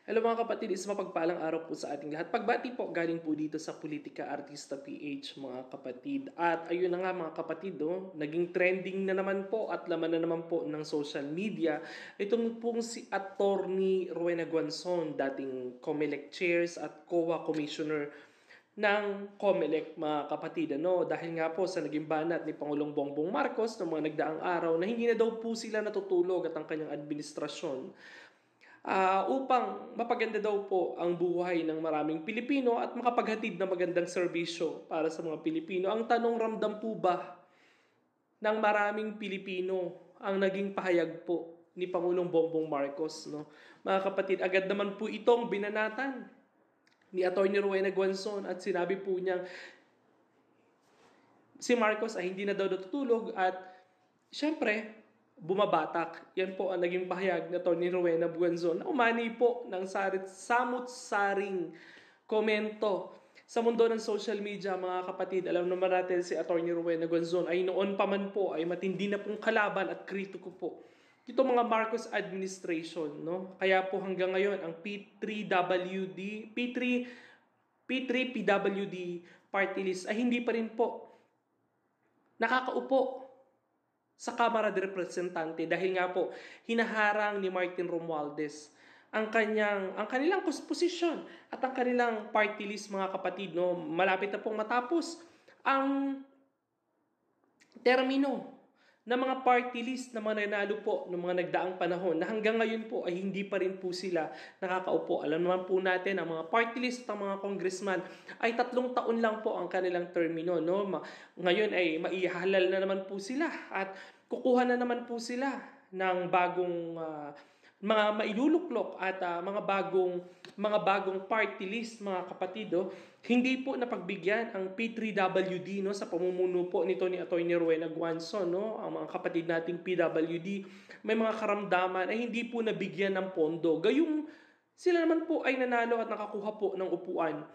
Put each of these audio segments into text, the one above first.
Hello mga kapatid, isang mapagpalang araw po sa ating lahat. Pagbati po galing po dito sa Politika Artista PH mga kapatid. At ayun na nga mga kapatid, naging trending na naman po at laman na naman po ng social media. Itong pong si Attorney Rowena Guanzon, dating COMELEC Chairs at COA Commissioner ng COMELEC mga kapatid. Dahil nga po sa naging banat ni Pangulong Bongbong Marcos noong mga nagdaang araw na hindi na daw po sila natutulog at ang kanyang administrasyon upang mapaganda daw po ang buhay ng maraming Pilipino at makapaghatid ng magandang serbisyo para sa mga Pilipino. Ang tanong, ramdam po ba ng maraming Pilipino ang naging pahayag po ni Pangulong Bongbong Marcos? No? Mga kapatid, agad naman po itong binanatan ni Atty. Rowena Guanzon at sinabi po niyang si Marcos ay hindi na daw natutulog at syempre, bumabatak. Yan po ang naging pahayag na Tony Rowena Buenzon na umani po ng samut-saring komento sa mundo ng social media, mga kapatid. Alam naman natin si Atty. Rowena Buenzon ay noon pa man po ay matindi na pong kalaban at kritiko po ito mga Marcos administration, no? Kaya po hanggang ngayon ang P3PWD party list ay hindi pa rin po nakakaupo sa Kamara de Representante dahil nga po hinaharang ni Martin Romualdez ang kanilang posisyon at ang kanilang party list, mga kapatid. No, malapit na pong matapos ang termino ng mga party list na mga nanalo po ng mga nagdaang panahon na hanggang ngayon po ay hindi pa rin po sila nakakaupo. Alam naman po natin ang mga party list ng mga congressman ay 3 taon lang po ang kanilang termino. No? Ngayon ay maihalal na naman po sila at kukuha na naman po sila ng bagong mga mailuluklok at mga bagong party list, mga kapatid. Hindi po napagbigyan ang P3WD sa pamumuno po nito ni Atty. Rowena Guanzon, ang mga kapatid nating PWD may mga karamdaman ay hindi po nabigyan ng pondo. Gayong sila naman po ay nanalo at nakakuha po ng upuan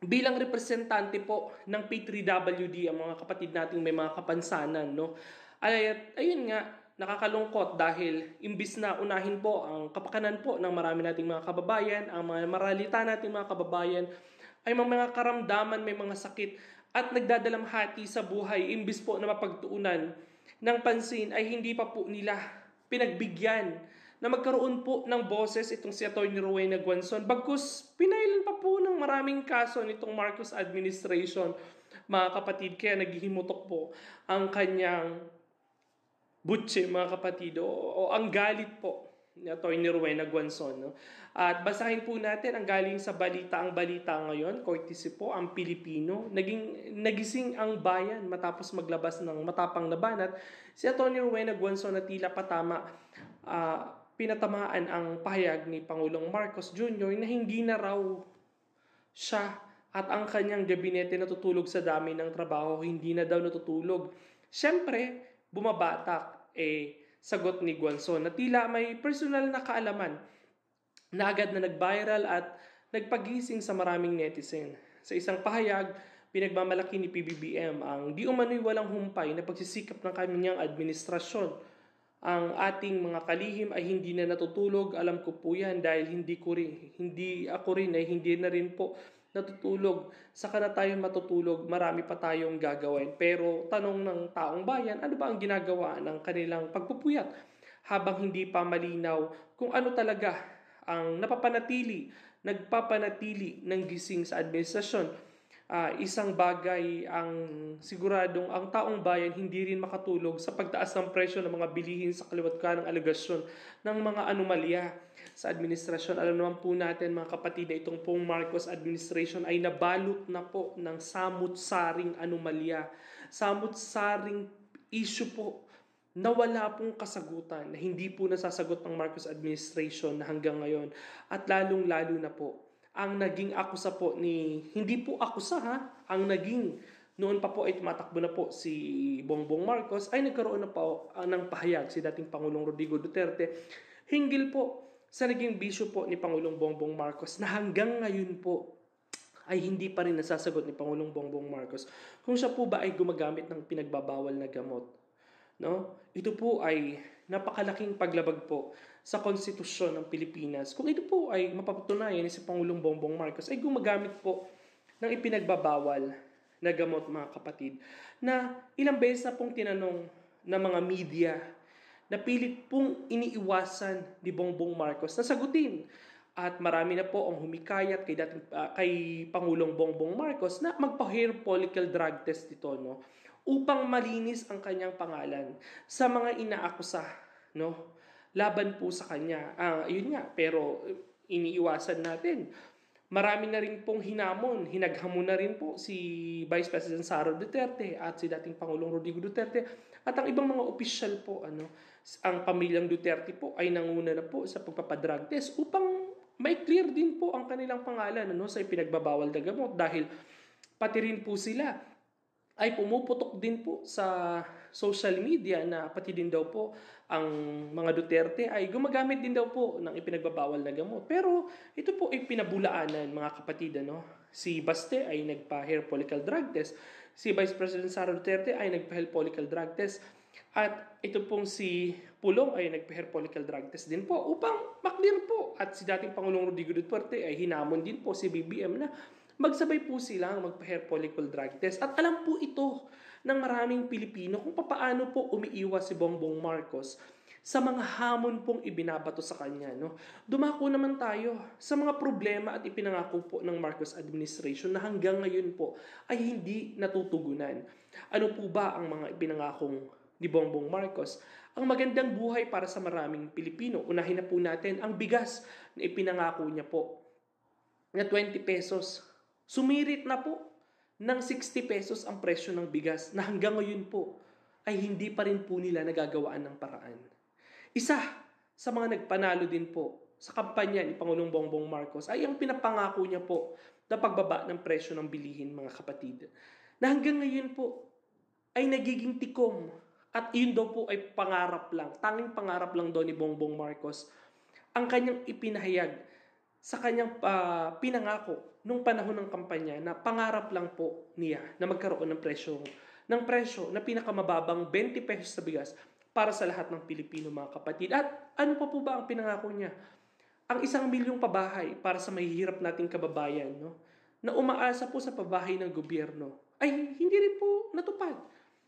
bilang representante po ng P3WD, ang mga kapatid nating may mga kapansanan. Ayun nga, nakakalungkot dahil imbis na unahin po ang kapakanan po ng marami nating mga kababayan, ang mga maralita nating mga kababayan, ay mga karamdaman, may mga sakit at nagdadalamhati sa buhay, imbis po na mapagtuunan ng pansin ay hindi pa po nila pinagbigyan na magkaroon po ng boses itong si Atty. Rowena Guanzon. Bagkus, pinailan pa po ng maraming kaso nitong Marcos administration, mga kapatid. Kaya naghihimutok po ang kanyang butse, mga kapatid, o ang galit po ni Atty. Rowena Guanzon. No? At basahin po natin ang galing sa balita. Ang balita ngayon, courtesy po, ang Pilipino. Nagising ang bayan matapos maglabas ng matapang na banat. Si Atty. Rowena Guanzon na tila patama, pinatamaan ang pahayag ni Pangulong Marcos Jr. na hindi na raw siya at ang kanyang gabinete natutulog sa dami ng trabaho, hindi na daw natutulog. Siyempre, bumabatak sagot ni Guanzon na tila may personal na kaalaman na agad na nag-viral at nagpagising sa maraming netizen. Sa isang pahayag, pinagmamalaki ni PBBM ang di umano'y walang humpay na pagsisikap ng kanyang administrasyon. Ang ating mga kalihim ay hindi na natutulog. Alam ko po yan dahil hindi ako rin ay hindi na rin po natutulog. Saka na tayo matutulog, marami pa tayong gagawin. Pero tanong ng taong bayan, ano ba ang ginagawa ng kanilang pagpupuyat habang hindi pa malinaw kung ano talaga ang nagpapanatili ng gising sa administrasyon. Isang bagay ang siguradong ang taong bayan hindi rin makatulog sa pagtaas ng presyo ng mga bilihin sa kaliwat kanang alegasyon ng mga anomalya sa administrasyon. Alam naman po natin, mga kapatid, na itong pong Marcos administration ay nabalot na po ng samut-saring anomalya, samut-saring issue po na wala pong kasagutan, na hindi po nasasagot ng Marcos administration na hanggang ngayon. At lalong-lalo na po ang naging akusa po hindi po akusa ang naging noon pa po ay tumatakbo na po si Bongbong Marcos ay nagkaroon na po ng pahayag si dating Pangulong Rodrigo Duterte hinggil po sa naging bisyo po ni Pangulong Bongbong Marcos na hanggang ngayon po ay hindi pa rin nasasagot ni Pangulong Bongbong Marcos kung siya po ba ay gumagamit ng pinagbabawal na gamot. No? Ito po ay napakalaking paglabag po sa konstitusyon ng Pilipinas kung ito po ay mapapatunayan ni si Pangulong Bongbong Marcos ay gumagamit po ng ipinagbabawal na gamot, mga kapatid, na ilang beses na pong tinanong ng mga media na pilit pong iniiwasan ni Bongbong Marcos na sagutin. At marami na po ang humikayat kay Pangulong Bongbong Marcos na magpa-hair follicle drug test dito, no? Upang malinis ang kanyang pangalan sa mga inaakusa, no? Laban po sa kanya. Yun nga, pero iniiwasan natin. Marami na rin pong hinaghamon na rin po si Vice President Sara Duterte at si dating Pangulong Rodrigo Duterte at ang ibang mga opisyal po, ang pamilyang Duterte po ay nanguna na po sa pagpapadrug test upang may clear din po ang kanilang pangalan sa ipinagbabawal na gamot dahil pati rin po sila ay pumuputok din po sa social media na pati din daw po ang mga Duterte ay gumagamit din daw po ng ipinagbabawal na gamot. Pero ito po ay pinabulaanan, mga kapatid. Si Baste ay nagpa-hair follicle drug test. Si Vice President Sara Duterte ay nagpa-hair follicle drug test. At ito pong si Pulong ay nagpa-hair follicle drug test din po upang maklear po. At si dating Pangulong Rodrigo Duterte ay hinamon din po si BBM na magsabay po silang magpa-hair follicle drug test. At alam po ito ng maraming Pilipino kung paano po umiiwas si Bongbong Marcos sa mga hamon pong ibinabato sa kanya. Dumako naman tayo sa mga problema at ipinangako po ng Marcos administration na hanggang ngayon po ay hindi natutugunan. Ano po ba ang mga ipinangakong ni Bongbong Marcos? Ang magandang buhay para sa maraming Pilipino. Unahin na po natin ang bigas na ipinangako niya po na 20 pesos. Sumirit na po ng 60 pesos ang presyo ng bigas na hanggang ngayon po ay hindi pa rin po nila nagagawaan ng paraan. Isa sa mga nagpanalo din po sa kampanya ni Pangulong Bongbong Marcos ay ang pinapangako niya po na pagbaba ng presyo ng bilihin, mga kapatid. Na hanggang ngayon po ay nagiging tikom at yun daw po ay pangarap lang, tanging pangarap lang daw ni Bongbong Marcos ang kanyang ipinahayag sa kanyang pinangako nung panahon ng kampanya na pangarap lang po niya na magkaroon ng presyo na pinakamababang 20 pesos sa bigas para sa lahat ng Pilipino, mga kapatid. At ano pa po ba ang pinangako niya? Ang 1 milyong pabahay para sa mahihirap nating kababayan, na umaasa po sa pabahay ng gobyerno ay hindi rin po natupad.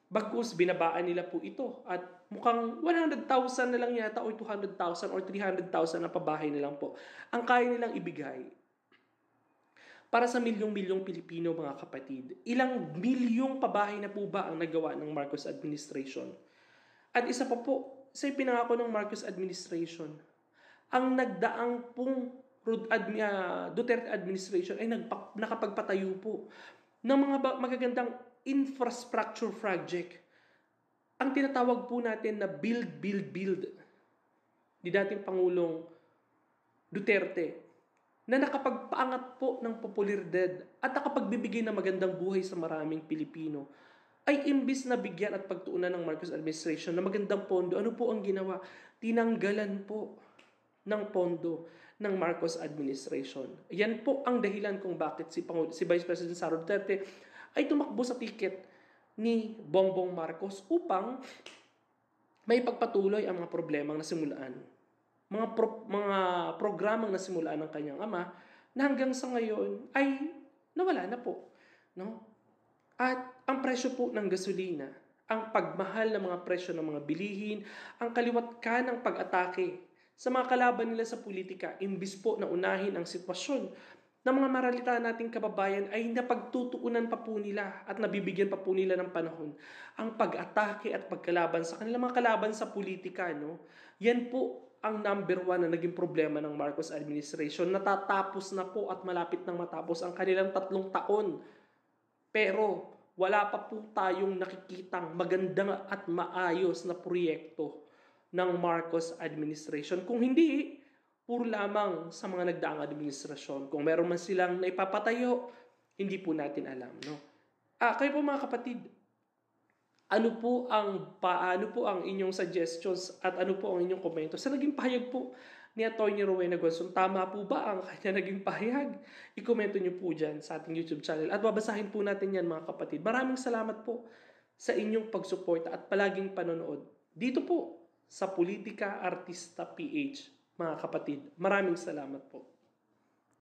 Bagkus binabaan nila po ito at mukhang 100,000 na lang yata o 200,000 or 300,000 na pabahay na lang po ang kaya nilang ibigay para sa milyong-milyong Pilipino, mga kapatid. Ilang milyong pabahay na po ba ang nagawa ng Marcos administration? At isa pa po sa ipinangako ng Marcos administration, ang nagdaang pong Duterte administration ay nakapagpatayo po ng mga magagandang infrastructure project. Ang tinatawag po natin na build ni dating Pangulong Duterte na nakapagpaangat po ng popularidad at nakapagbibigay ng magandang buhay sa maraming Pilipino ay imbis na bigyan at pagtuunan ng Marcos administration na magandang pondo, ano po ang ginawa? Tinanggalan po ng pondo ng Marcos administration. Yan po ang dahilan kung bakit si Vice President Sara Duterte ay tumakbo sa ticket ni Bongbong Marcos upang may pagpatuloy ang mga problemang nasimulaan. Mga programang nasimulaan ng kanyang ama na hanggang sa ngayon ay nawala na po. At ang presyo po ng gasolina, ang pagmahal ng mga presyo ng mga bilihin, ang kaliwat ka ng pag-atake sa mga kalaban nila sa politika, imbis po na unahin ang sitwasyon ng mga maralita nating kababayan ay napagtutuunan pa po nila at nabibigyan pa po nila ng panahon ang pag-atake at pagkalaban sa kanilang mga kalaban sa politika. Yan po ang number 1 na naging problema ng Marcos administration. Natatapos na po at malapit nang matapos ang kanilang 3 taon. Pero wala pa po tayong nakikitang magandang at maayos na proyekto ng Marcos administration. Kung hindi, puro lamang sa mga nagdaang administrasyon. Kung meron man silang naipapatayo, hindi po natin alam. Kayo po, mga kapatid, paano po ang inyong suggestions at ano po ang inyong komento sa naging pahayag po ni Atty. Rowena Gonson? Tama po ba ang kanya naging pahayag? I-komento nyo po dyan sa ating YouTube channel at babasahin po natin yan, mga kapatid. Maraming salamat po sa inyong pagsuporta at palaging panonood dito po sa Politika Artista PH, mga kapatid. Maraming salamat po.